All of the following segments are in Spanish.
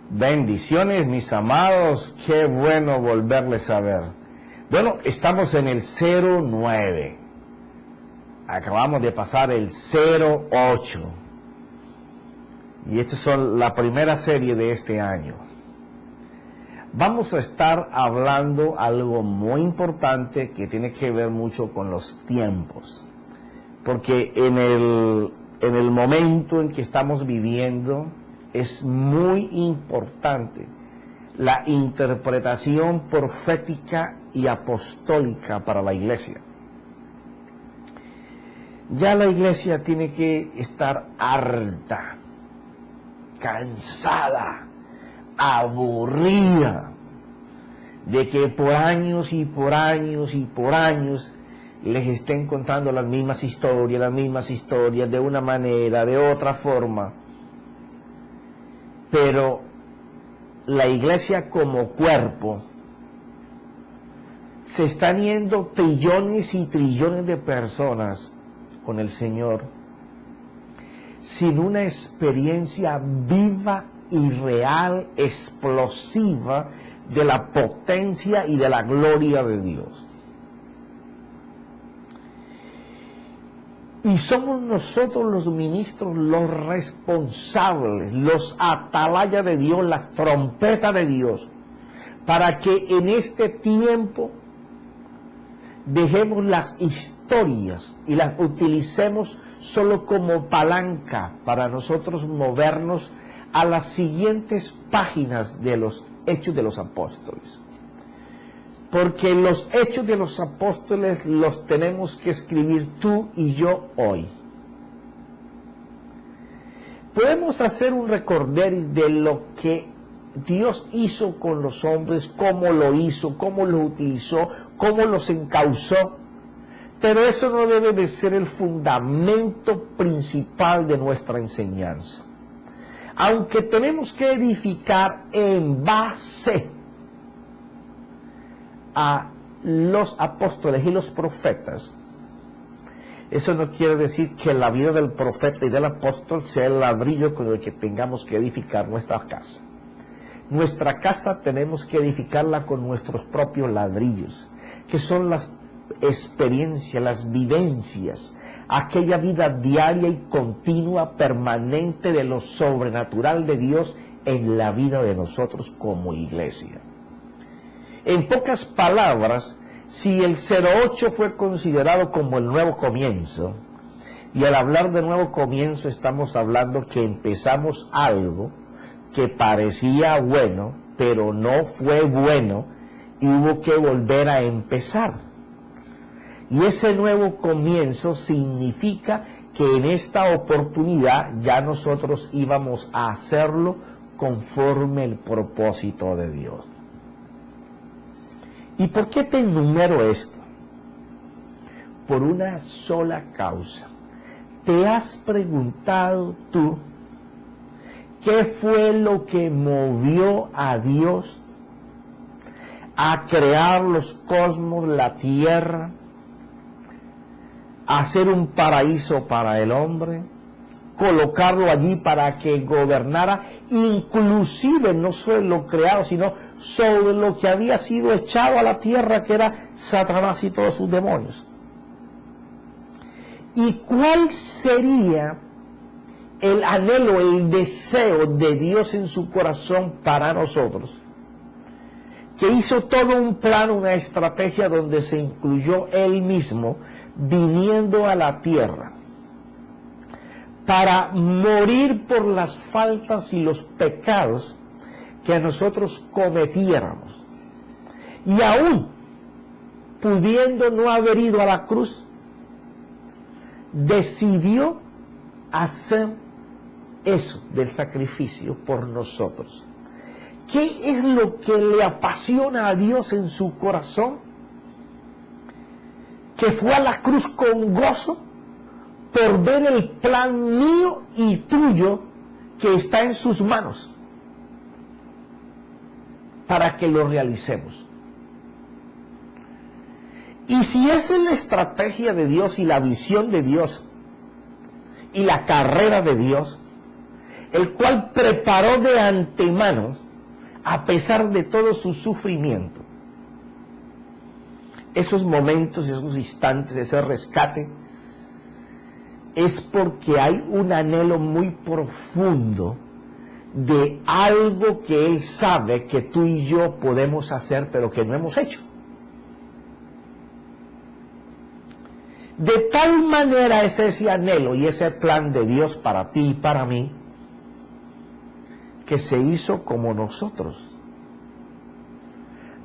Bendiciones, mis amados, qué bueno volverles a ver. Bueno, estamos en el 09. Acabamos de pasar el 08. Y esta es la primera serie de este año. Vamos a estar hablando algo muy importante que tiene que ver mucho con los tiempos. Porque en el momento en que estamos viviendo es muy importante la interpretación profética y apostólica para la iglesia. Ya la iglesia tiene que estar harta, cansada, aburrida de que por años y por años y por años les estén contando las mismas historias de una manera, de otra forma. Pero la iglesia como cuerpo, se están yendo trillones y trillones de personas con el Señor sin una experiencia viva y real, explosiva de la potencia y de la gloria de Dios. Y somos nosotros los ministros, los responsables, los atalayas de Dios, las trompetas de Dios, para que en este tiempo dejemos las historias y las utilicemos solo como palanca para nosotros movernos a las siguientes páginas de los Hechos de los Apóstoles. Porque los Hechos de los Apóstoles los tenemos que escribir tú y yo hoy. Podemos hacer un recorderis de lo que Dios hizo con los hombres, cómo lo hizo, cómo los utilizó, cómo los encauzó. Pero eso no debe de ser el fundamento principal de nuestra enseñanza. Aunque tenemos que edificar en base a los apóstoles y los profetas, eso no quiere decir que la vida del profeta y del apóstol sea el ladrillo con el que tengamos que edificar nuestra casa. Nuestra casa tenemos que edificarla con nuestros propios ladrillos, que son las experiencias, las vivencias, aquella vida diaria y continua, permanente de lo sobrenatural de Dios en la vida de nosotros como iglesia. En pocas palabras, si el 08 fue considerado como el nuevo comienzo, y al hablar de nuevo comienzo estamos hablando que empezamos algo que parecía bueno, pero no fue bueno, y hubo que volver a empezar. Y ese nuevo comienzo significa que en esta oportunidad ya nosotros íbamos a hacerlo conforme el propósito de Dios. ¿Y por qué te enumero esto? Por una sola causa. ¿Te has preguntado tú qué fue lo que movió a Dios a crear los cosmos, la tierra, a hacer un paraíso para el hombre, colocarlo allí para que gobernara, inclusive no solo lo creado, sino sobre lo que había sido echado a la tierra, que era Satanás y todos sus demonios? ¿Y cuál sería el anhelo, el deseo de Dios en su corazón para nosotros? Que hizo todo un plan, una estrategia donde se incluyó Él mismo viniendo a la tierra para morir por las faltas y los pecados que nosotros cometiéramos. Y aún pudiendo no haber ido a la cruz, decidió hacer eso del sacrificio por nosotros. ¿Qué es lo que le apasiona a Dios en su corazón? Que fue a la cruz con gozo por ver el plan mío y tuyo que está en sus manos para que lo realicemos. Y si esa es la estrategia de Dios y la visión de Dios y la carrera de Dios, el cual preparó de antemano, a pesar de todo su sufrimiento, esos momentos, esos instantes, ese rescate, es porque hay un anhelo muy profundo de algo que Él sabe que tú y yo podemos hacer, pero que no hemos hecho. De tal manera es ese anhelo y ese plan de Dios para ti y para mí, que se hizo como nosotros,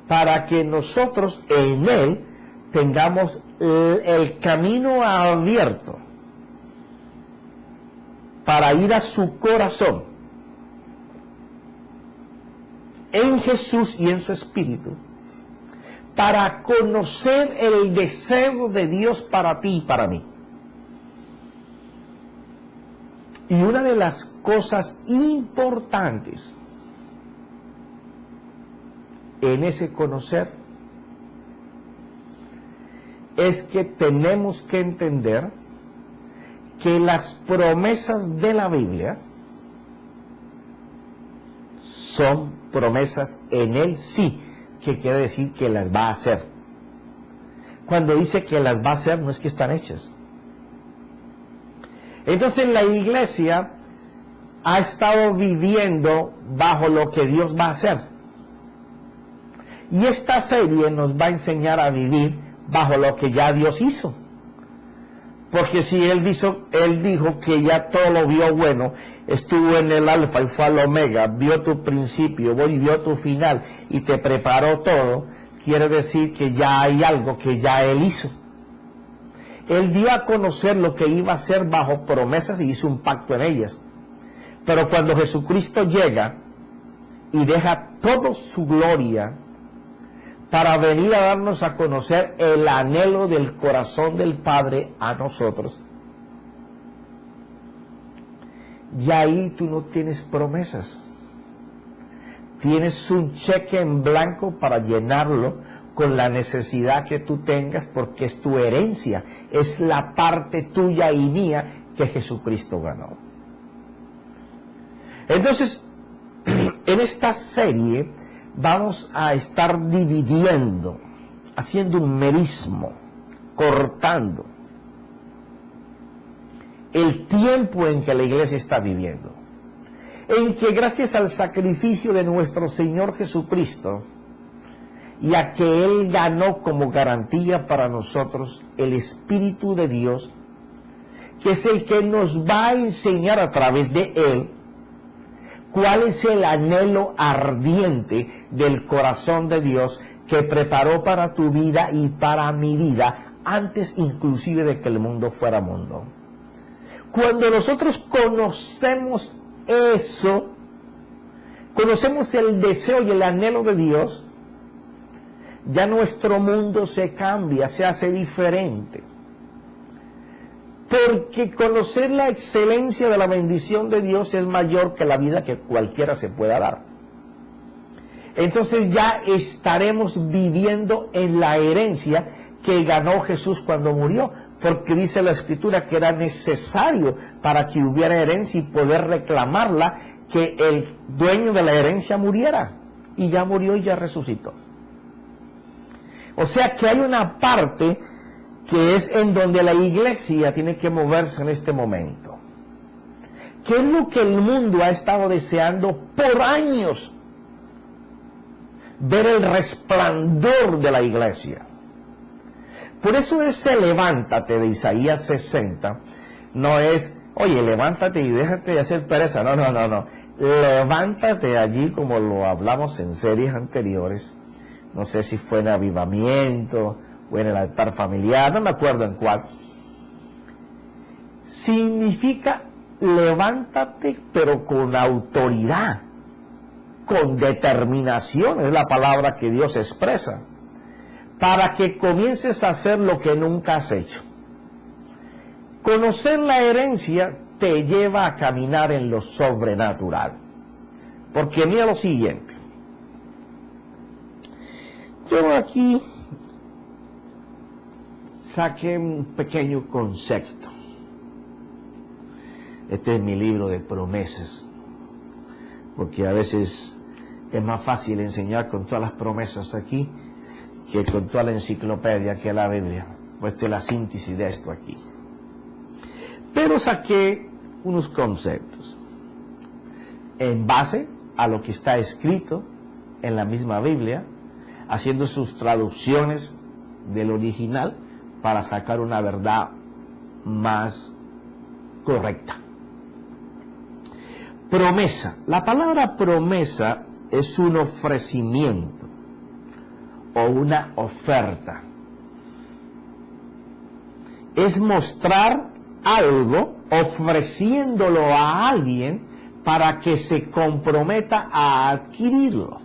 para que nosotros en Él tengamos el camino abierto para ir a su corazón, en Jesús y en su Espíritu, para conocer el deseo de Dios para ti y para mí. Y una de las cosas importantes en ese conocer es que tenemos que entender que las promesas de la Biblia son promesas en Él sí, que quiere decir que las va a hacer. Cuando dice que las va a hacer, no es que están hechas. Entonces la iglesia ha estado viviendo bajo lo que Dios va a hacer. Y esta serie nos va a enseñar a vivir bajo lo que ya Dios hizo. Porque si Él dijo que ya todo lo vio bueno, estuvo en el alfa y fue al omega, vio tu principio, vio tu final y te preparó todo, quiere decir que ya hay algo que ya Él hizo. Él dio a conocer lo que iba a hacer bajo promesas y hizo un pacto en ellas. Pero cuando Jesucristo llega y deja toda su gloria para venir a darnos a conocer el anhelo del corazón del Padre a nosotros, ya ahí tú no tienes promesas. Tienes un cheque en blanco para llenarlo con la necesidad que tú tengas, porque es tu herencia, es la parte tuya y mía que Jesucristo ganó. Entonces, en esta serie vamos a estar dividiendo, haciendo un merismo, cortando el tiempo en que la iglesia está viviendo, en que gracias al sacrificio de nuestro Señor Jesucristo y a que Él ganó como garantía para nosotros el Espíritu de Dios, que es el que nos va a enseñar a través de Él cuál es el anhelo ardiente del corazón de Dios que preparó para tu vida y para mi vida, antes inclusive de que el mundo fuera mundo. Cuando nosotros conocemos eso, conocemos el deseo y el anhelo de Dios, ya nuestro mundo se cambia, se hace diferente. Porque conocer la excelencia de la bendición de Dios es mayor que la vida que cualquiera se pueda dar. Entonces ya estaremos viviendo en la herencia que ganó Jesús cuando murió, porque dice la Escritura que era necesario para que hubiera herencia y poder reclamarla, que el dueño de la herencia muriera, y ya murió y ya resucitó. O sea que hay una parte que es en donde la iglesia tiene que moverse en este momento. ¿Qué es lo que el mundo ha estado deseando por años? Ver el resplandor de la iglesia. Por eso ese levántate de Isaías 60 no es, oye, levántate y déjate de hacer pereza. No. Levántate allí, como lo hablamos en series anteriores. No sé si fue en Avivamiento o en el altar familiar, no me acuerdo en cuál. Significa levántate, pero con autoridad, con determinación, es la palabra que Dios expresa, para que comiences a hacer lo que nunca has hecho. Conocer la herencia te lleva a caminar en lo sobrenatural. Porque mira lo siguiente. Yo aquí saqué un pequeño concepto. Este es mi libro de promesas. porque a veces es más fácil enseñar con todas las promesas aquí que con toda la enciclopedia que es la Biblia. Pues esta es la síntesis de esto aquí. Pero saqué unos conceptos en base a lo que está escrito en la misma Biblia, haciendo sus traducciones del original para sacar una verdad más correcta. Promesa. La palabra promesa es un ofrecimiento o una oferta. Es mostrar algo ofreciéndolo a alguien para que se comprometa a adquirirlo.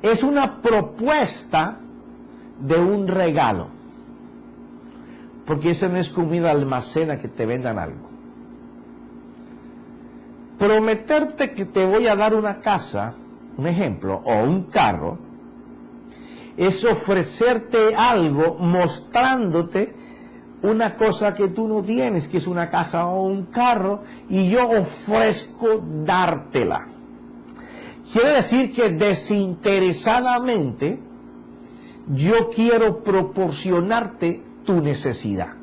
Es una propuesta de un regalo, porque eso no es como ir al almacén a que te vendan algo. Prometerte que te voy a dar una casa, un ejemplo, o un carro, es ofrecerte algo mostrándote una cosa que tú no tienes, que es una casa o un carro, y yo ofrezco dártela. Quiere decir que desinteresadamente yo quiero proporcionarte tu necesidad.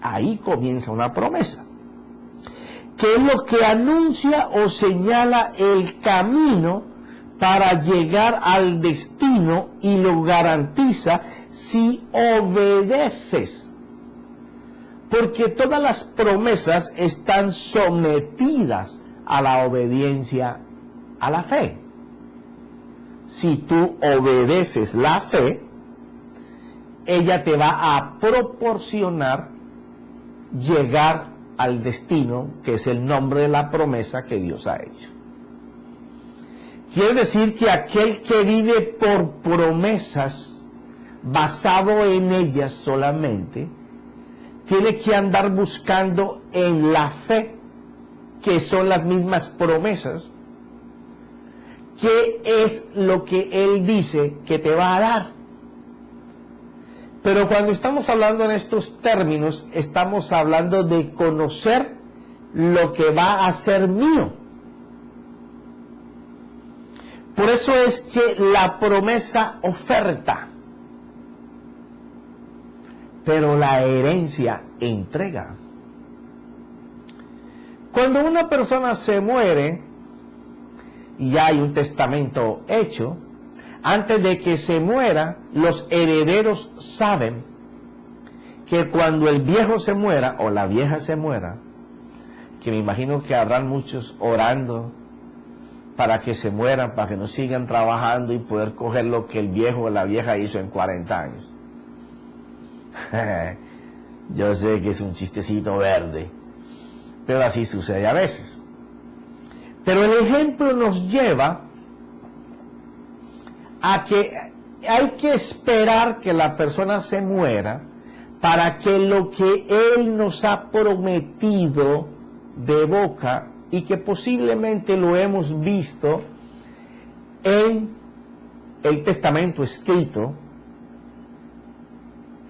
Ahí comienza una promesa, que es lo que anuncia o señala el camino para llegar al destino y lo garantiza si obedeces. Porque todas las promesas están sometidas a la obediencia a la fe. Si tú obedeces la fe, ella te va a proporcionar llegar al destino, que es el nombre de la promesa que Dios ha hecho. Quiere decir que aquel que vive por promesas, basado en ellas solamente, tiene que andar buscando en la fe, que son las mismas promesas, qué es lo que Él dice que te va a dar. Pero cuando estamos hablando en estos términos, estamos hablando de conocer lo que va a ser mío. Por eso es que la promesa oferta, pero la herencia entrega. Cuando una persona se muere y ya hay un testamento hecho, antes de que se muera, los herederos saben que cuando el viejo se muera o la vieja se muera, que me imagino que habrán muchos orando para que se mueran, para que no sigan trabajando y poder coger lo que el viejo o la vieja hizo en 40 años. Yo sé que es un chistecito verde, pero así sucede a veces. Pero el ejemplo nos lleva a que hay que esperar que la persona se muera para que lo que Él nos ha prometido de boca, y que posiblemente lo hemos visto en el testamento escrito,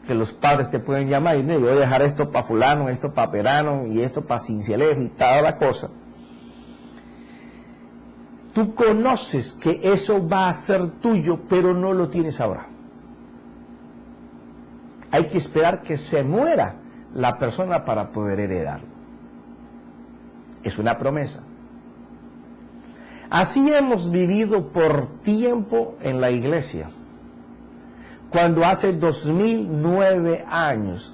que los padres te pueden llamar y yo voy a dejar esto para fulano, esto para perano y esto para cincelejo y toda la cosa. Tú conoces que eso va a ser tuyo, pero no lo tienes ahora. Hay que esperar que se muera la persona para poder heredarlo. Es una promesa. Así hemos vivido por tiempo en la iglesia. Cuando hace 2009 años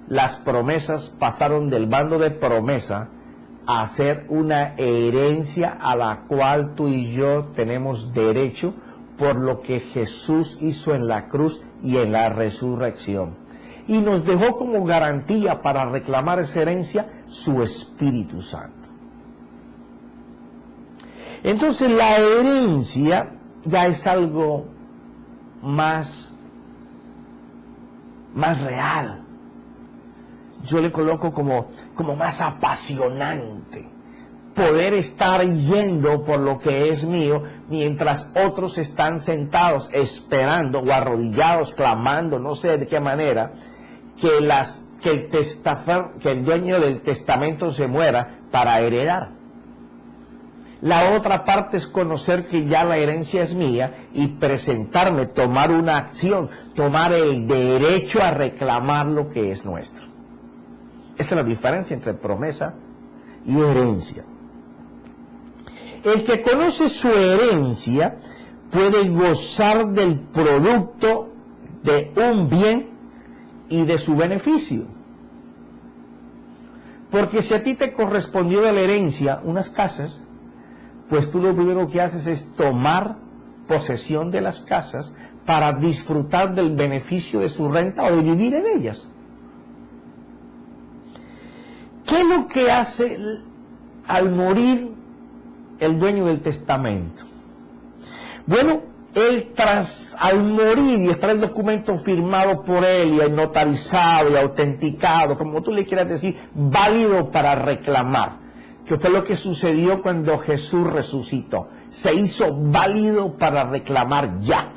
las promesas pasaron del bando de promesa a ser una herencia a la cual tú y yo tenemos derecho por lo que Jesús hizo en la cruz y en la resurrección. Y nos dejó como garantía para reclamar esa herencia su Espíritu Santo. Entonces la herencia ya es algo más real. Yo le coloco como más apasionante. Poder estar yendo por lo que es mío mientras otros están sentados esperando o arrodillados, clamando, no sé de qué manera, que las que el dueño del testamento se muera para heredar. La otra parte es conocer que ya la herencia es mía y presentarme, tomar una acción, tomar el derecho a reclamar lo que es nuestro. Esa es la diferencia entre promesa y herencia. El que conoce su herencia puede gozar del producto de un bien y de su beneficio. Porque si a ti te correspondió de la herencia unas casas, pues tú lo primero que haces es tomar posesión de las casas para disfrutar del beneficio de su renta o de vivir en ellas. ¿Qué es lo que hace al morir el dueño del testamento? Bueno, él al morir y estar el documento firmado por él y notarizado y autenticado, como tú le quieras decir, válido para reclamar, que fue lo que sucedió cuando Jesús resucitó. Se hizo válido para reclamar ya.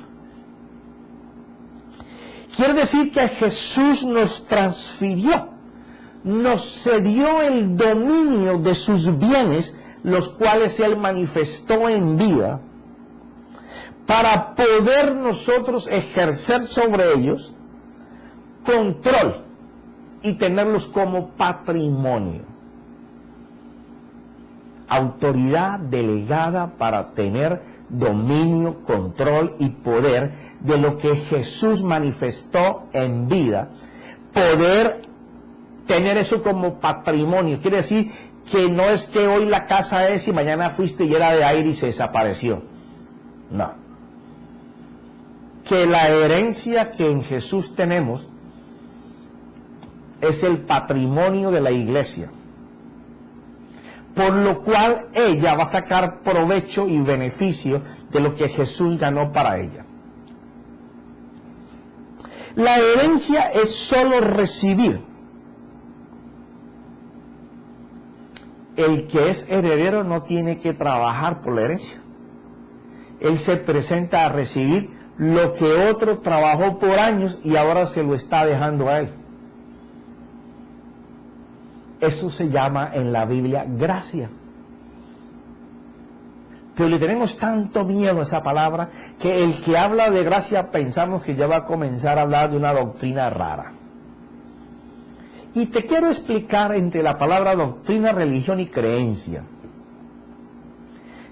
Quiere decir que Jesús nos transfirió, nos cedió el dominio de sus bienes, los cuales Él manifestó en vida, para poder nosotros ejercer sobre ellos control y tenerlos como patrimonio. Autoridad delegada para tener dominio, control y poder de lo que Jesús manifestó en vida. Poder tener eso como patrimonio. Quiere decir que no es que hoy la casa es y mañana fuiste y era de aire y se desapareció. No. Que la herencia que en Jesús tenemos es el patrimonio de la iglesia, por lo cual ella va a sacar provecho y beneficio de lo que Jesús ganó para ella. La herencia es solo recibir. El que es heredero no tiene que trabajar por la herencia. Él se presenta a recibir lo que otro trabajó por años y ahora se lo está dejando a él. Eso se llama en la Biblia gracia. Pero le tenemos tanto miedo a esa palabra que el que habla de gracia pensamos que ya va a comenzar a hablar de una doctrina rara. Y te quiero explicar entre la palabra doctrina, religión y creencia.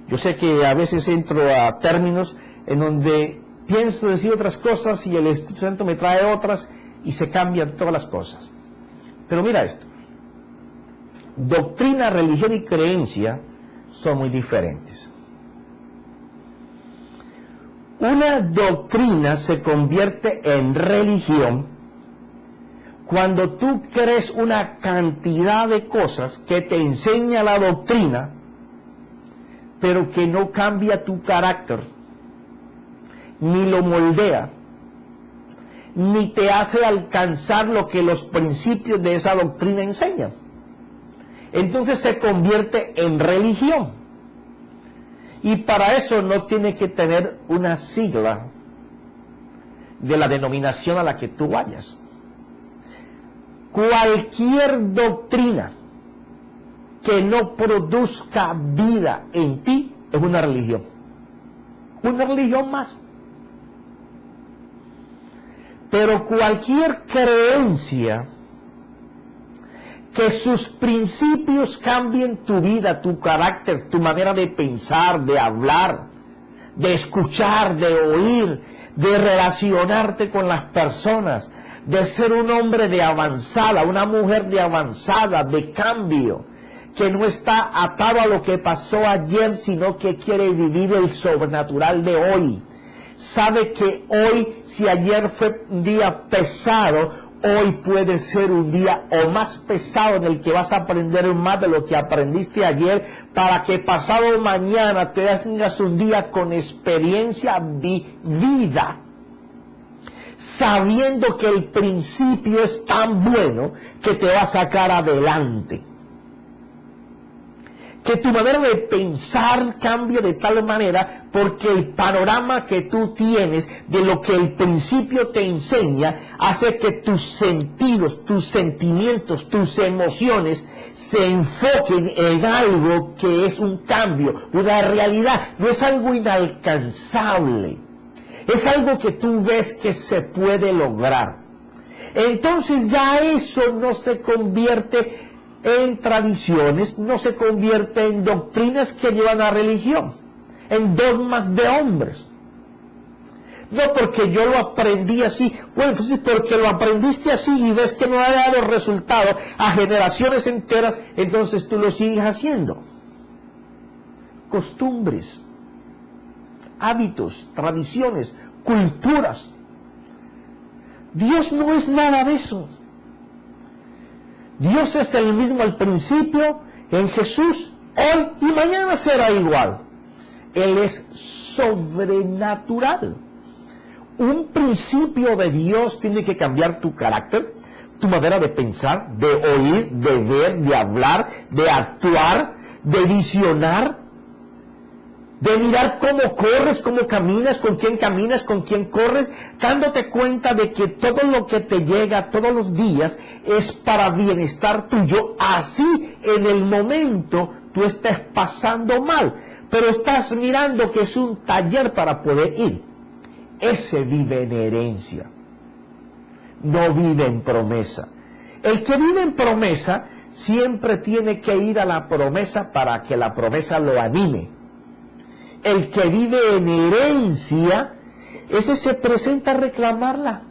Yo sé que a veces entro a términos en donde pienso decir otras cosas y el Espíritu Santo me trae otras y se cambian todas las cosas. Pero mira esto. Doctrina, religión y creencia son muy diferentes. Una doctrina se convierte en religión cuando tú crees una cantidad de cosas que te enseña la doctrina, pero que no cambia tu carácter, ni lo moldea, ni te hace alcanzar lo que los principios de esa doctrina enseñan. Entonces se convierte en religión. Y para eso no tiene que tener una sigla de la denominación a la que tú vayas. Cualquier doctrina que no produzca vida en ti es una religión. Una religión más. Pero cualquier creencia que sus principios cambien tu vida, tu carácter, tu manera de pensar, de hablar, de escuchar, de oír, de relacionarte con las personas, de ser un hombre de avanzada, una mujer de avanzada, de cambio, que no está atado a lo que pasó ayer, sino que quiere vivir el sobrenatural de hoy. Sabe que hoy, si ayer fue un día pesado, hoy puede ser un día o más pesado en el que vas a aprender más de lo que aprendiste ayer, para que pasado mañana tengas un día con experiencia vivida, sabiendo que el principio es tan bueno que te va a sacar adelante. que tu manera de pensar cambie de tal manera, porque el panorama que tú tienes de lo que el principio te enseña hace que tus sentidos, tus sentimientos, tus emociones se enfoquen en algo que es un cambio, una realidad. No es algo inalcanzable, es algo que tú ves que se puede lograr. Entonces ya eso no se convierte en tradiciones, no se convierte en doctrinas que llevan a religión, en dogmas de hombres. No porque yo lo aprendí así, bueno, entonces porque lo aprendiste así y ves que no ha dado resultado a generaciones enteras, entonces tú lo sigues haciendo. Costumbres, hábitos, tradiciones, culturas. Dios no es nada de eso. Dios es el mismo al principio, en Jesús, hoy y mañana será igual. Él es sobrenatural. Un principio de Dios tiene que cambiar tu carácter, tu manera de pensar, de oír, de ver, de hablar, de actuar, de visionar, de mirar cómo corres, cómo caminas, con quién corres, dándote cuenta de que todo lo que te llega todos los días es para bienestar tuyo. Así en el momento tú estés pasando mal, pero estás mirando que es un taller para poder ir. Ese vive en herencia, no vive en promesa. El que vive en promesa siempre tiene que ir a la promesa para que la promesa lo anime. El que vive en herencia, ese se presenta a reclamarla,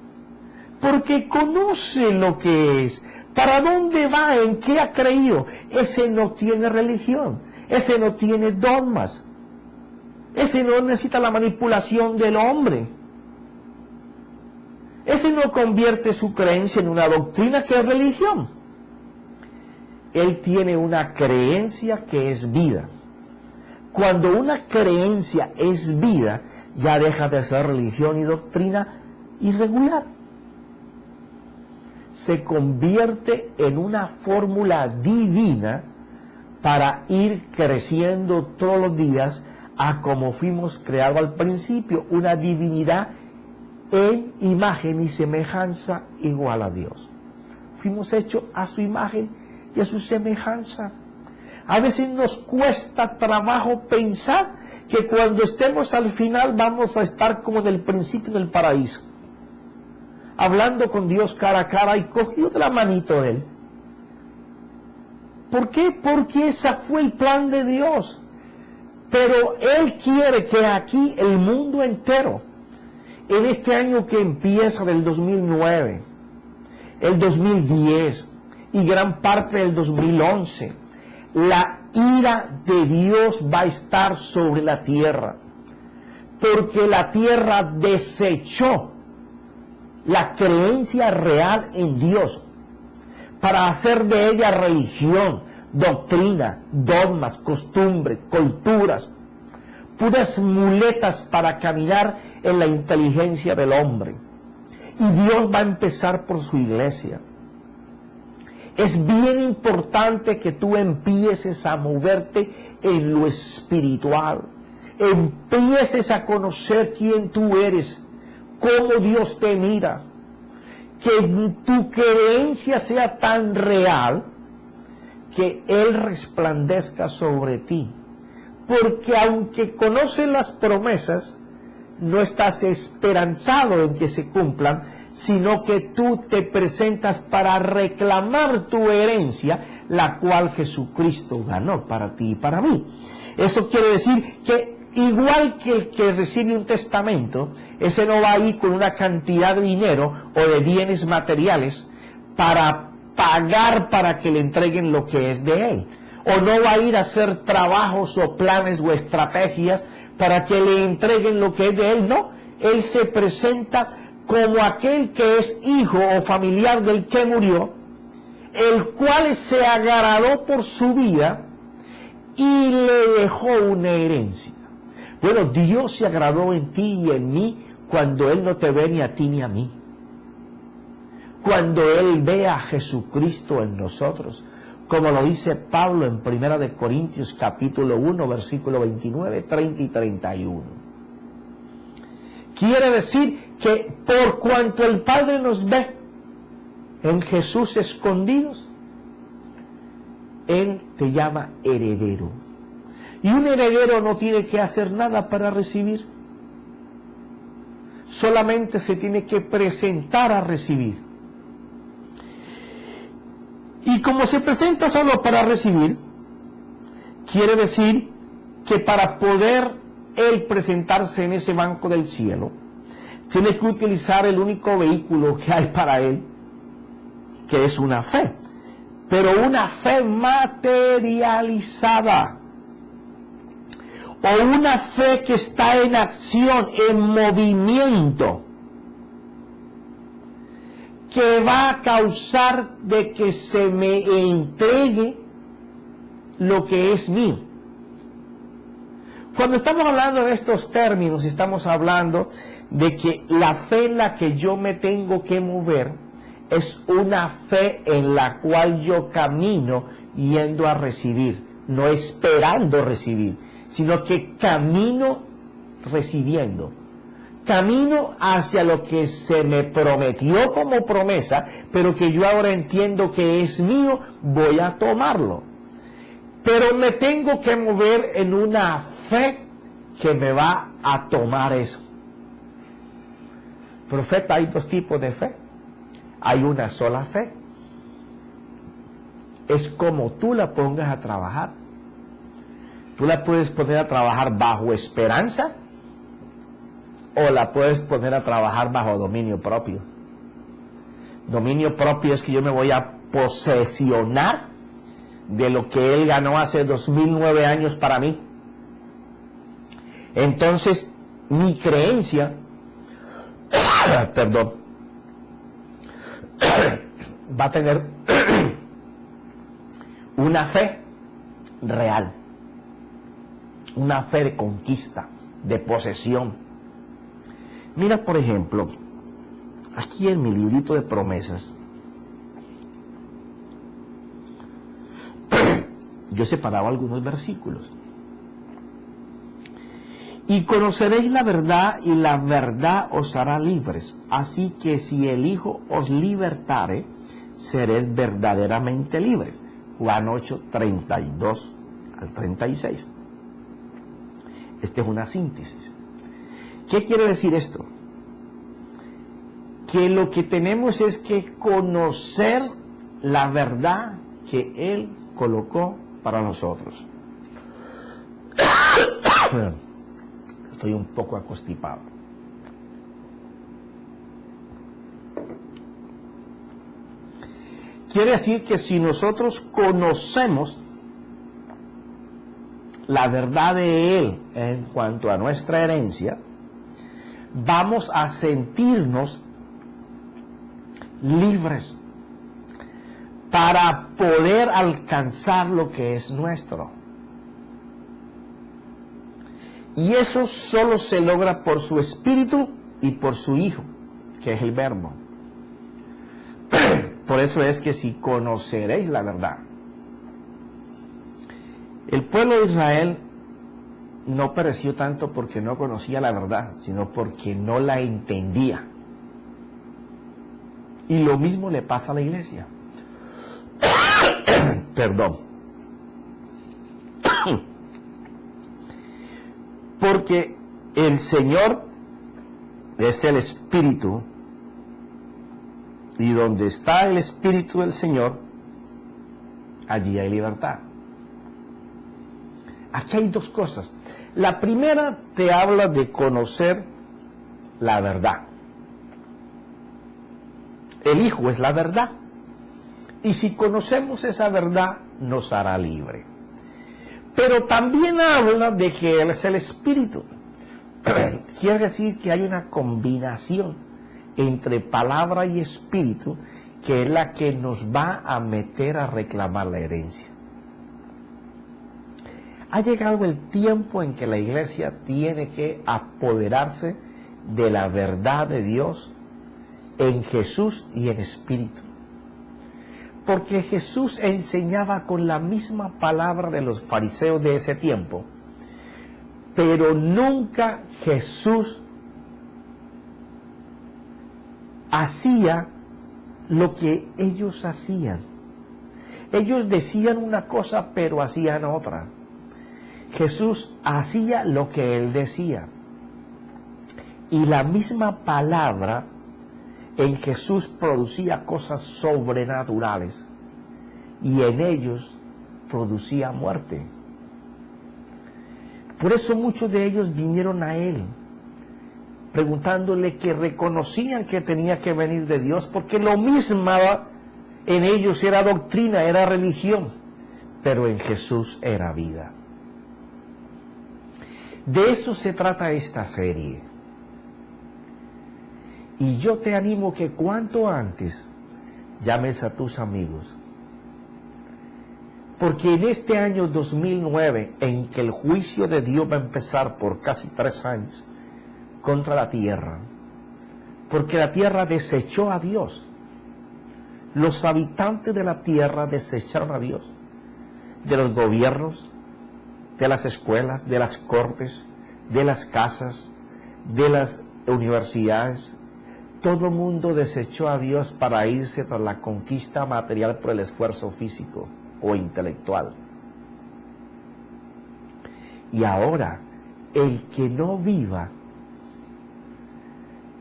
porque conoce lo que es, para dónde va, en qué ha creído. Ese no tiene religión, ese no tiene dogmas, ese no necesita la manipulación del hombre, ese no convierte su creencia en una doctrina que es religión. Él tiene una creencia que es vida. Cuando una creencia es vida, ya deja de ser religión y doctrina irregular. Se convierte en una fórmula divina para ir creciendo todos los días a como fuimos creados al principio, una divinidad en imagen y semejanza igual a Dios. Fuimos hechos a su imagen y a su semejanza. A veces nos cuesta trabajo pensar que cuando estemos al final vamos a estar como en el principio del paraíso, hablando con Dios cara a cara y cogido de la manito de Él. ¿Por qué? Porque ese fue el plan de Dios. Pero Él quiere que aquí el mundo entero, en este año que empieza del 2009, el 2010 y gran parte del 2011, la ira de Dios va a estar sobre la tierra, porque la tierra desechó la creencia real en Dios para hacer de ella religión, doctrina, dogmas, costumbres, culturas, puras muletas para caminar en la inteligencia del hombre. Y Dios va a empezar por su iglesia. Es bien importante que tú empieces a moverte en lo espiritual, empieces a conocer quién tú eres, cómo Dios te mira, que tu creencia sea tan real que Él resplandezca sobre ti, porque aunque conoces las promesas, no estás esperanzado en que se cumplan, sino que tú te presentas para reclamar tu herencia, la cual Jesucristo ganó para ti y para mí. Eso quiere decir que igual que el que recibe un testamento, ese no va a ir con una cantidad de dinero o de bienes materiales para pagar para que le entreguen lo que es de él. O no va a ir a hacer trabajos o planes o estrategias para que le entreguen lo que es de él. No, él se presenta como aquel que es hijo o familiar del que murió, el cual se agradó por su vida y le dejó una herencia. Bueno, Dios se agradó en ti y en mí cuando Él no te ve ni a ti ni a mí. Cuando Él ve a Jesucristo en nosotros, como lo dice Pablo en 1 Corintios capítulo 1, versículo 29, 30 y 31. Quiere decir que por cuanto el Padre nos ve en Jesús escondidos, Él te llama heredero. Y un heredero no tiene que hacer nada para recibir. Solamente se tiene que presentar a recibir. Y como se presenta solo para recibir, quiere decir que para poder Él presentarse en ese banco del cielo, tiene que utilizar el único vehículo que hay para Él, que es una fe. Pero una fe materializada. O una fe que está en acción, en movimiento, que va a causar de que se me entregue lo que es mío. Cuando estamos hablando de estos términos, estamos hablando de que la fe en la que yo me tengo que mover es una fe en la cual yo camino yendo a recibir, no esperando recibir, sino que camino recibiendo. Camino hacia lo que se me prometió como promesa, pero que yo ahora entiendo que es mío, voy a tomarlo. Pero me tengo que mover en una fe que me va a tomar eso. Profeta, hay dos tipos de fe. Hay una sola fe. Es como tú la pongas a trabajar. Tú la puedes poner a trabajar bajo esperanza o la puedes poner a trabajar bajo dominio propio. Dominio propio es que yo me voy a posesionar de lo que Él ganó hace 2009 años para mí. Entonces, mi creencia, perdón, va a tener una fe real. Una fe de conquista, de posesión. Mira, por ejemplo, aquí en mi librito de promesas, yo he separado algunos versículos. Y conoceréis la verdad, y la verdad os hará libres. Así que si el Hijo os libertare, seréis verdaderamente libres. Juan 8, 32 al 36. Esta es una síntesis. ¿Qué quiere decir esto? Que lo que tenemos es que conocer la verdad que Él colocó para nosotros. Estoy un poco acostipado. Quiere decir que si nosotros conocemos la verdad de Él en cuanto a nuestra herencia, vamos a sentirnos libres para poder alcanzar lo que es nuestro. Y eso solo se logra por su Espíritu y por su Hijo, que es el Verbo. Por eso es que si conoceréis la verdad. El pueblo de Israel no pereció tanto porque no conocía la verdad, sino porque no la entendía. Y lo mismo le pasa a la iglesia. Perdón. Porque el Señor es el Espíritu, y donde está el Espíritu del Señor, allí hay libertad. Aquí hay dos cosas. La primera te habla de conocer la verdad. El Hijo es la verdad. Y si conocemos esa verdad, nos hará libre. Pero también habla de que Él es el Espíritu. Quiere decir que hay una combinación entre palabra y espíritu, que es la que nos va a meter a reclamar la herencia. Ha llegado el tiempo en que la iglesia tiene que apoderarse de la verdad de Dios en Jesús y en espíritu. Porque Jesús enseñaba con la misma palabra de los fariseos de ese tiempo, pero nunca Jesús hacía lo que ellos hacían. Ellos decían una cosa, pero hacían otra. Jesús hacía lo que él decía. Y la misma palabra en Jesús producía cosas sobrenaturales y en ellos producía muerte. Por eso muchos de ellos vinieron a él, preguntándole, que reconocían que tenía que venir de Dios, porque lo mismo en ellos era doctrina, era religión, pero en Jesús era vida. De eso se trata esta serie. Y yo te animo que cuanto antes llames a tus amigos. Porque en este año 2009, en que el juicio de Dios va a empezar por casi 3 años contra la tierra, porque la tierra desechó a Dios. Los habitantes de la tierra desecharon a Dios. De los gobiernos, de las escuelas, de las cortes, de las casas, de las universidades. Todo el mundo desechó a Dios para irse tras la conquista material por el esfuerzo físico o intelectual. Y ahora, el que no viva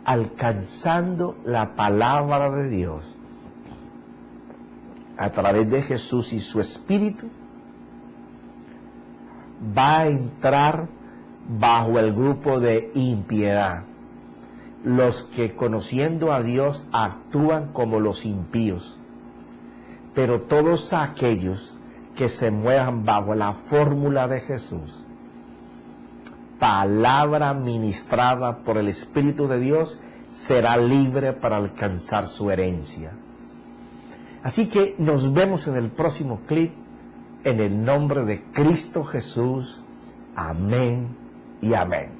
alcanzando la palabra de Dios a través de Jesús y su Espíritu, va a entrar bajo el grupo de impiedad. Los que conociendo a Dios actúan como los impíos. Pero todos aquellos que se muevan bajo la fórmula de Jesús, palabra ministrada por el Espíritu de Dios, será libre para alcanzar su herencia. Así que nos vemos en el próximo clip, en el nombre de Cristo Jesús. Amén y amén.